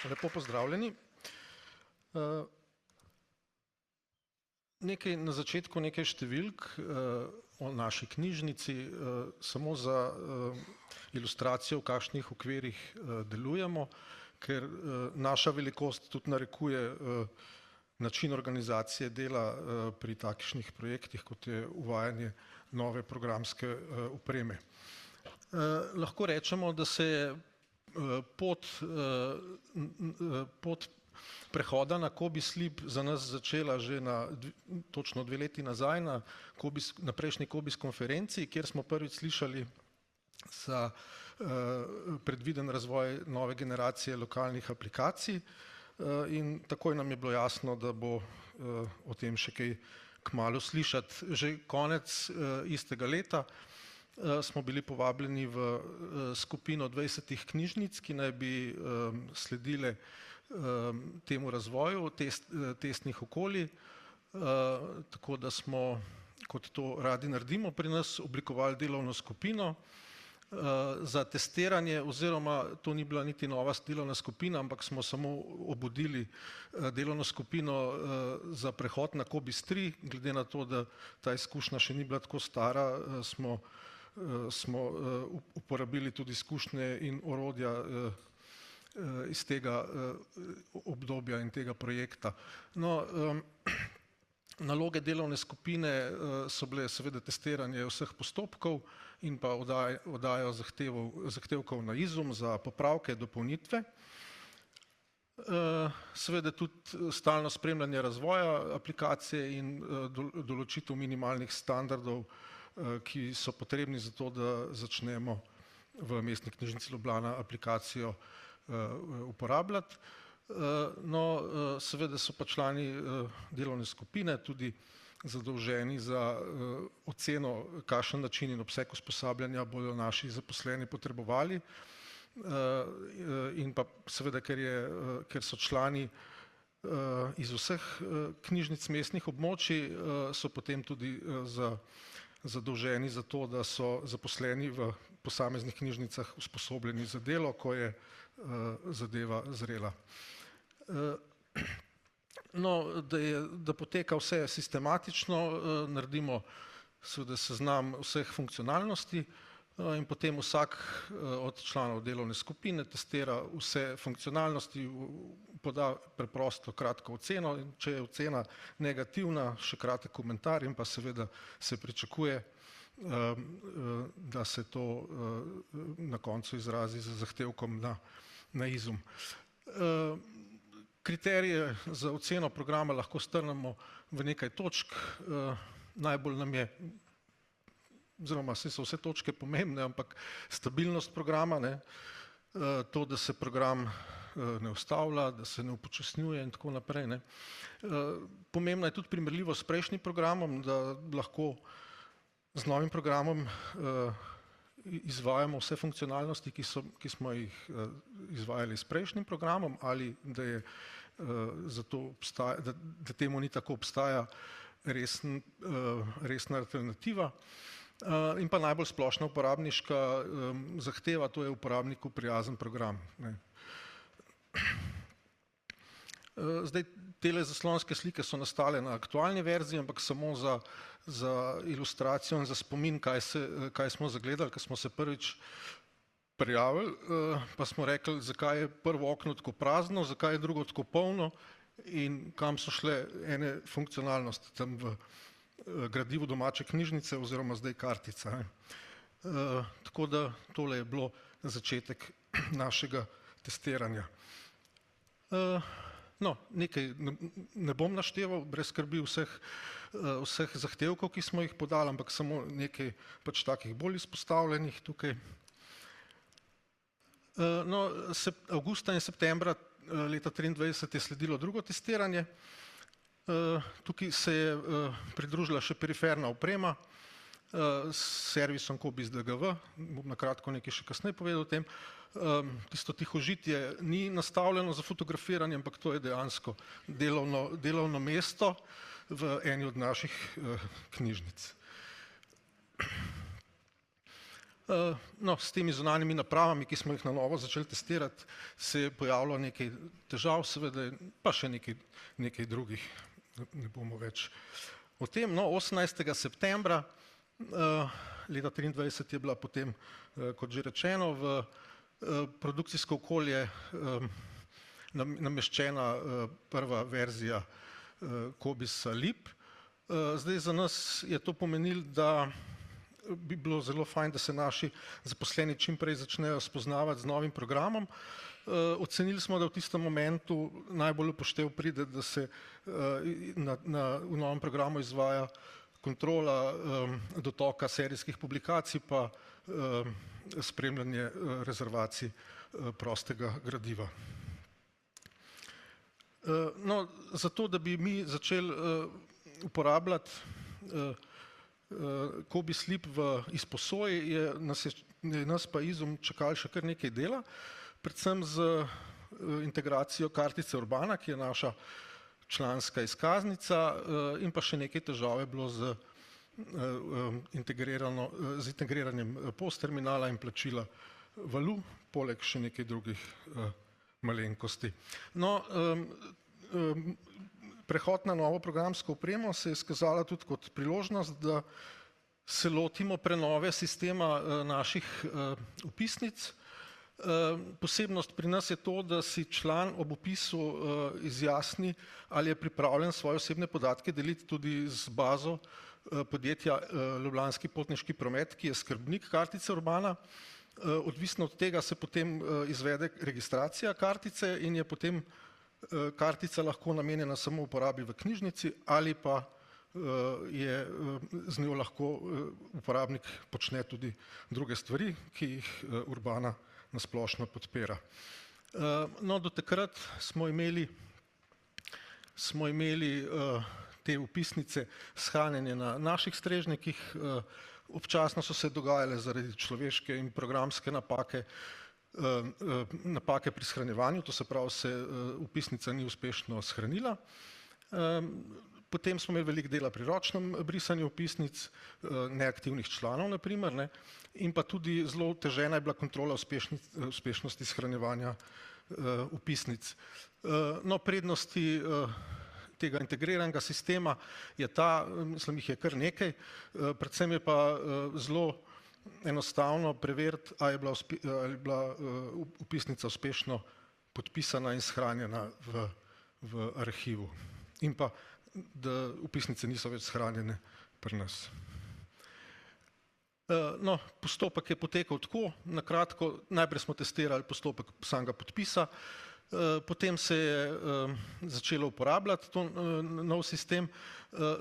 Lepo pozdravljeni. Na začetku nekaj številk o naši knjižnici, samo za ilustracijo, v kakšnih okvirih delujemo, ker naša velikost tudi narekuje način organizacije dela pri takšnih projektih, kot je uvajanje nove programske opreme. Lahko rečemo, da se je pot prehoda na COBISS-LIB za nas začela že točno 2 leti nazaj na prejšnji COBISS konferenci, kjer smo prvič slišali za predviden razvoj nove generacije lokalnih aplikacij in takoj nam je bilo jasno, da bo o tem še kaj kmalu slišati. Že konec istega leta smo bili povabljeni v skupino 20 knjižnic, ki naj bi sledile temu razvoju testnih okolij, tako da smo, kot to radi naredimo pri nas, oblikovali delovno skupino za testiranje, oziroma to ni bila niti nova delovna skupina, ampak smo samo obudili delovno skupino za prehod na COBISS-3, glede na to, da ta izkušnja še ni bila tako stara, smo uporabili tudi izkušnje in orodja iz tega obdobja in tega projekta. No, naloge delovne skupine so bile seveda testiranje vseh postopkov in pa oddaja zahtevkov na izum za popravke, dopolnitve. Seveda tudi stalno spremljanje razvoja aplikacije in določitev minimalnih standardov, ki so potrebni za to, da začnemo v Mestni knjižnici Ljubljana aplikacijo uporabljati. No, seveda so pa člani delovne skupine tudi zadolženi za oceno, kakšen način in obseg usposabljanja bodo naši zaposleni potrebovali, in pa seveda, ker so člani iz vseh knjižnic mestnih območij, so potem tudi zadolženi za to, da so zaposleni v posameznih knjižnicah usposobljeni za delo, ko je zadeva zrela. No, da poteka vse sistematično, naredimo seveda seznam vseh funkcionalnosti in potem vsak od članov delovne skupine testira vse funkcionalnosti, poda preprosto kratko oceno, in če je ocena negativna, še kratek komentar in pa seveda se pričakuje, da se to na koncu izrazi z zahtevkom na izum. Kriterije za oceno programa lahko strnemo v nekaj točk. Najbolj nam je, oziroma saj so vse točke pomembne, ampak stabilnost programa, to, da se program ne ustavlja, da se ne upočasnjuje in tako naprej. Pomembna je tudi primerljivost s prejšnjim programom, da lahko z novim programom izvajamo vse funkcionalnosti, ki smo jih izvajali s prejšnjim programom, ali da temu ni tako, obstaja resna alternativa. In pa najbolj splošna uporabniška zahteva, to je uporabniku prijazen program. Zdaj, tele zaslonske slike so nastale na aktualni verziji, ampak samo za ilustracijo in za spomin, kaj smo zagledali, ko smo se prvič prijavili, pa smo rekli, zakaj je prvo okno tako prazno, zakaj je drugo tako polno in kam so šle ene funkcionalnosti tam v gradivu domače knjižnice oziroma zdaj kartica. Tako da tole je bilo začetek našega testiranja. No, nekaj ne bom našteval, brez skrbi vseh zahtevkov, ki smo jih podali, ampak samo nekaj pač takih bolj izpostavljenih tukaj. No, avgusta in septembra leta 2023 je sledilo drugo testiranje. Tukaj se je pridružila še periferna oprema s servisom COBISS-DGV, bom na kratko nekaj še kasneje povedal o tem. Tisto tihožitje ni nastavljeno za fotografiranje, ampak to je dejansko delovno mesto v eni od naših knjižnic. No, s temi zunanjimi napravami, ki smo jih na novo začeli testirati, se je pojavilo nekaj težav, seveda, pa še nekaj drugih, ne bomo več o tem. No, 18. septembra leta 2023 je bila potem, kot že rečeno, v produkcijsko okolje nameščena prva verzija Cobisa Leap. Zdaj za nas je to pomenilo, da bi bilo zelo fajn, da se naši zaposleni čim prej začnejo spoznavati z novim programom. Ocenili smo, da v tistem momentu najbolj upoštev pride, da se v novem programu izvaja kontrola dotoka serijskih publikacij pa spremljanje rezervacij prostega gradiva. No, zato, da bi mi začeli uporabljati Cobis Leap v izposoji, je nas pa Izum čakali še kar nekaj dela, predvsem z integracijo kartice Urbana, ki je naša članska izkaznica, in pa še nekaj težav je bilo z integriranjem POS terminala in plačila valu, poleg še nekaj drugih malenkosti. No, prehod na novo programsko opremo se je izkazala tudi kot priložnost, da se lotimo prenove sistema naših vpisnic. Posebnost pri nas je to, da si član ob vpisu izjasni, ali je pripravljen svoje osebne podatke deliti tudi z bazo podjetja Ljubljanski potniški promet, ki je skrbnik kartice Urbana. Odvisno od tega se potem izvede registracija kartice in je potem kartica lahko namenjena samo uporabi v knjižnici ali pa je z njo lahko uporabnik počne tudi druge stvari, ki jih Urbana na splošno podpira. No, do takrat smo imeli te vpisnice shranjene na naših strežnikih, občasno so se dogajale zaradi človeške in programske napake pri shranjevanju, to se pravi, se vpisnica ni uspešno shranila. Potem smo imeli veliko dela pri ročnem brisanju vpisnic, neaktivnih članov na primer, in pa tudi zelo otežena je bila kontrola uspešnosti shranjevanja vpisnic. No, prednosti tega integriranega sistema je ta, mislim, jih je kar nekaj, predvsem je pa zelo enostavno preveriti, ali je bila vpisnica uspešno podpisana in shranjena v arhivu in pa, da vpisnice niso več shranjene pri nas. No, postopek je potekal tako, na kratko, najprej smo testirali postopek samega podpisa, potem se je začelo uporabljati to nov sistem,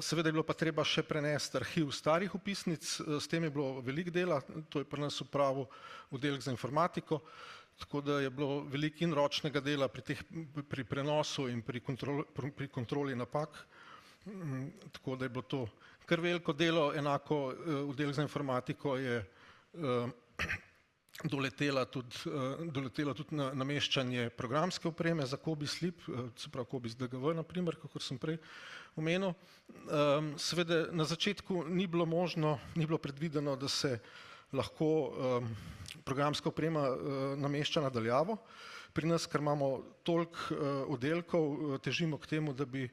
seveda je bilo pa treba še prenesti arhiv starih vpisnic, s tem je bilo veliko dela, to je pri nas opravil oddelek za informatiko, tako da je bilo veliko in ročnega dela pri prenosu in pri kontroli napak, tako da je bilo to kar veliko delo, enako oddelek za informatiko je doletelo tudi nameščanje programske opreme za Cobis Leap, se pravi Cobis DGV, na primer, kakor sem prej omenil. Seveda na začetku ni bilo predvideno, da se lahko programska oprema namešča na daljavo. Pri nas, ker imamo toliko oddelkov, težimo k temu, da bi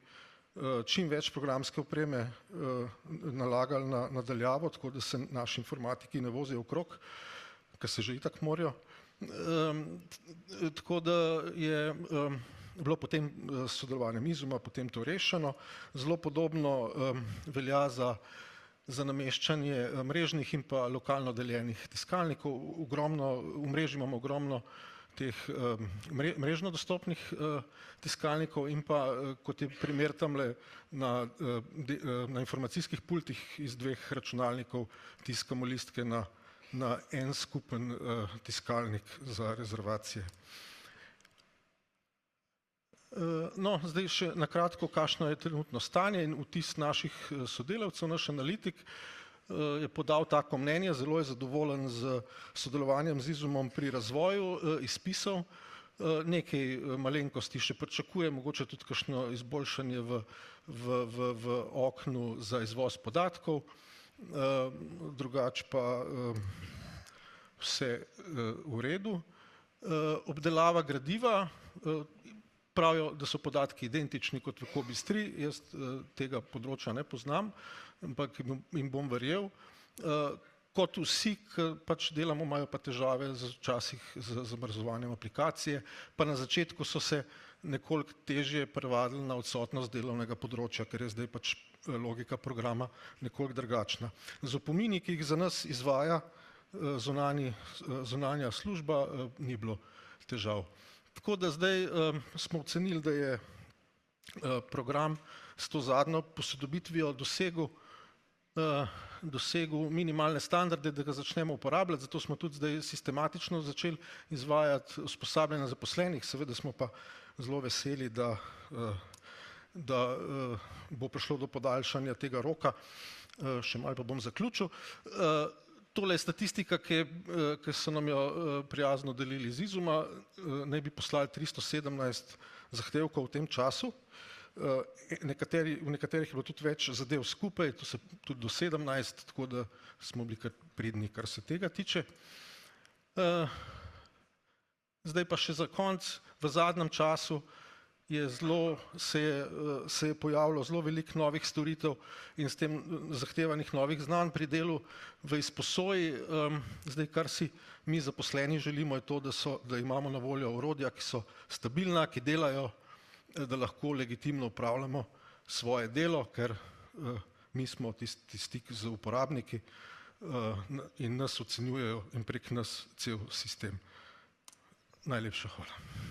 čim več programske opreme nalagali na daljavo, tako da se naši informatiki ne vozijo okrog, ker se že itak morajo. Tako da je bilo potem s sodelovanjem Izuma potem to rešeno. Zelo podobno velja za nameščanje mrežnih in pa lokalno deljenih tiskalnikov. V mreži imamo ogromno teh mrežno dostopnih tiskalnikov in pa, kot je primer tamle na informacijskih pultih iz dveh računalnikov tiskamo listke na en skupen tiskalnik za rezervacije. No, zdaj še na kratko, kakšno je trenutno stanje in vtis naših sodelavcev. Naš analitik je podal tako mnenje, zelo je zadovoljen z sodelovanjem z Izumom pri razvoju izpisov. Nekaj malenkosti še pričakuje, mogoče tudi kakšno izboljšanje v oknu za izvoz podatkov, drugače pa vse v redu. Obdelava gradiva, pravijo, da so podatki identični kot v COBISS-3, jaz tega področja ne poznam, ampak jim bom verjel. Kot vsi, ki pač delamo, imajo pa težave včasih z zamrzovanjem aplikacije, pa na začetku so se nekoliko težje prevadili na odsotnost delovnega področja, ker je zdaj pač logika programa nekoliko drugačna. Z opomini, ki jih za nas izvaja zunanja služba, ni bilo težav. Tako da zdaj smo ocenili, da je program s to zadnjo posodobitvijo dosegel minimalne standarde, da ga začnemo uporabljati, zato smo tudi zdaj sistematično začeli izvajati usposabljanje zaposlenih, seveda smo pa zelo veseli, da bo prišlo do podaljšanja tega roka, še malo pa bom zaključil. Tole je statistika, ki so nam jo prijazno delili iz Izuma, naj bi poslali 317 zahtevkov v tem času. V nekaterih je bilo tudi več zadev skupaj, to se tudi do 17, tako da smo bili kar pridni, kar se tega tiče. Zdaj pa še za konec, v zadnjem času se je pojavilo zelo veliko novih storitev in s tem zahtevanih novih znanj pri delu v izposoji. Zdaj, kar si mi zaposleni želimo, je to, da imamo na voljo orodja, ki so stabilna, ki delajo, da lahko legitimno upravljamo svoje delo, ker mi smo tisti stik z uporabniki in nas ocenjujejo in prek nas cel sistem. Najlepša hvala.